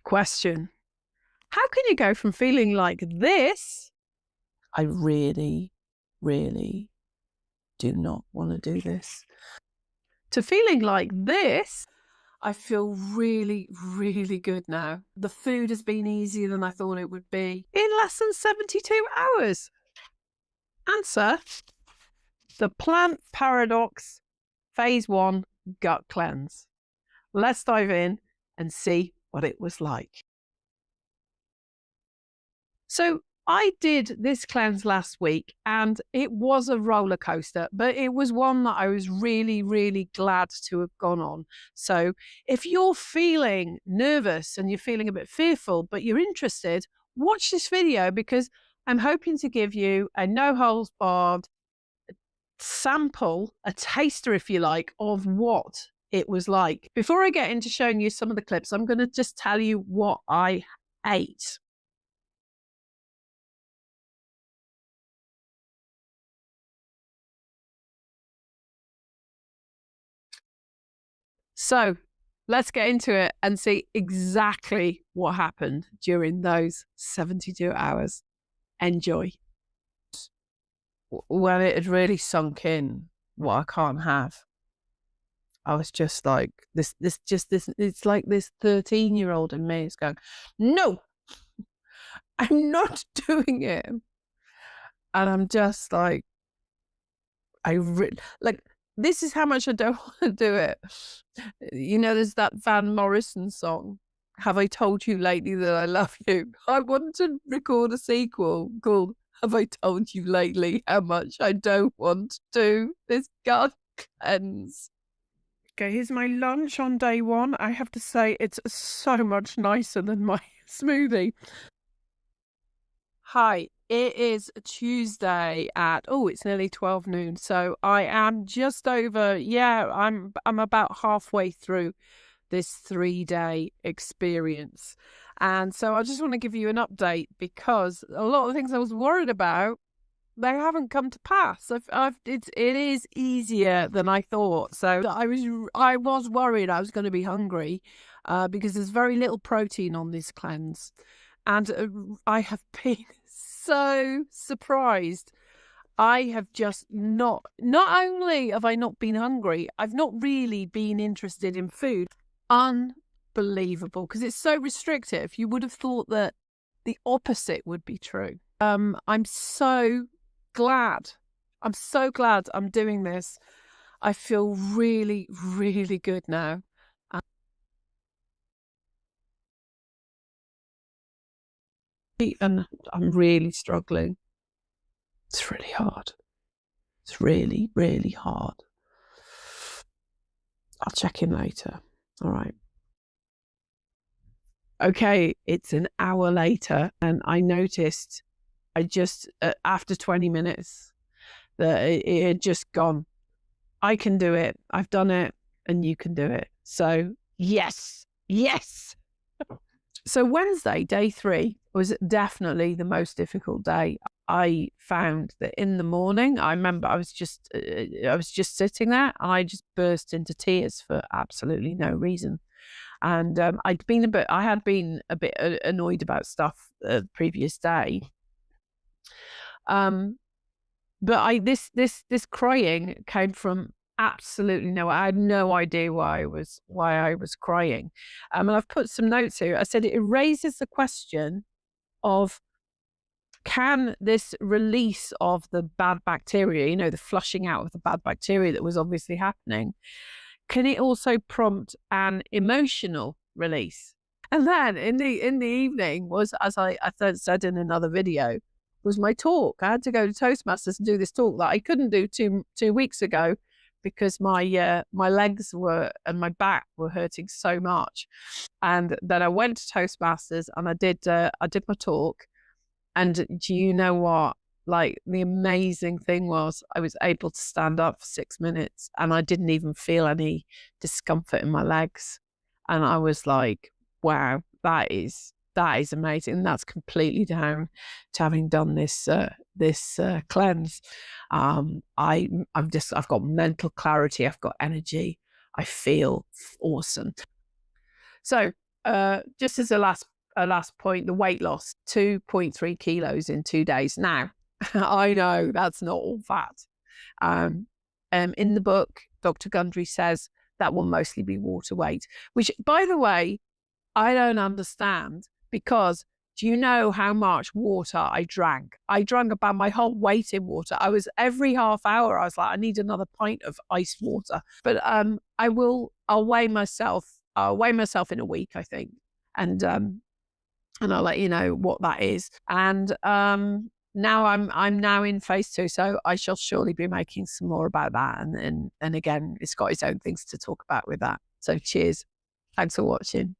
Question. How can you go from feeling like this, I really, really do not want to do this, to feeling like this, I feel really, really good now. The food has been easier than I thought it would be in less than 72 hours? Answer: the plant paradox, phase 1 gut cleanse. Let's dive in and see what it was like. So I did this cleanse last week and it was a roller coaster, but it was one that I was really, really glad to have gone on. So if you're feeling nervous and you're feeling a bit fearful, but you're interested, watch this video because I'm hoping to give you a no holds barred sample, a taster, if you like, of what it was like. Before I get into showing you some of the clips, I'm going to just tell you what I ate. So let's get into it and see exactly what happened during those 72 hours. Enjoy. When it had really sunk in what I can't have, I was just like, this, it's like this 13-year-old in me is going, no, I'm not doing it. And I'm just like, this is how much I don't want to do it. You know, there's that Van Morrison song, Have I Told You Lately That I Love You? I want to record a sequel called Have I Told You Lately How Much I Don't Want to do this gut cleanse. Okay, here's my lunch on day 1. I have to say it's so much nicer than my smoothie. Hi, it is Tuesday at, it's nearly 12 noon. So I am just over, I'm about halfway through this 3-day experience. And so I just want to give you an update because a lot of the things I was worried about, they haven't come to pass. It is easier than I thought. So I was worried I was going to be hungry because there's very little protein on this cleanse. And I have been so surprised. I have just not only have I not been hungry, I've not really been interested in food. Unbelievable, because it's so restrictive. You would have thought that the opposite would be true. I'm so glad. I'm so glad I'm doing this. I feel really, really good now. And I'm really struggling. It's really hard. It's really, really hard. I'll check in later. All right. Okay, it's an hour later and I noticed after 20 minutes that it had just gone. I can do it. I've done it and you can do it. So yes. So Wednesday, day 3, was definitely the most difficult day. I found that in the morning, I remember I was just sitting there and I just burst into tears for absolutely no reason. And I had been a bit annoyed about stuff the previous day. But this crying came from absolutely no. I had no idea why I was crying. And I've put some notes here. I said it raises the question of, can this release of the bad bacteria, the flushing out of the bad bacteria that was obviously happening, can it also prompt an emotional release? And then in the evening was, as I said in another video, was my talk. I had to go to Toastmasters and do this talk that I couldn't do two weeks ago because my legs and my back were hurting so much. And then I went to Toastmasters and I did my talk. And do you know what? Like, the amazing thing was I was able to stand up for 6 minutes and I didn't even feel any discomfort in my legs. And I was like, wow, that is amazing. And that's completely down to having done this cleanse. I've got mental clarity. I've got energy. I feel awesome. So just as a last point, the weight loss, 2.3 kilos in 2 days. Now, I know that's not all fat. Um, in the book, Dr. Gundry says that will mostly be water weight, which, by the way, I don't understand, because do you know how much water I drank? I drank about my whole weight in water. Every half hour, I was like, I need another pint of iced water. But I'll weigh myself. I'll weigh myself in a week, I think. And I'll let you know what that is. And now I'm now in phase 2, so I shall surely be making some more about that. And again, it's got its own things to talk about with that. So cheers. Thanks for watching.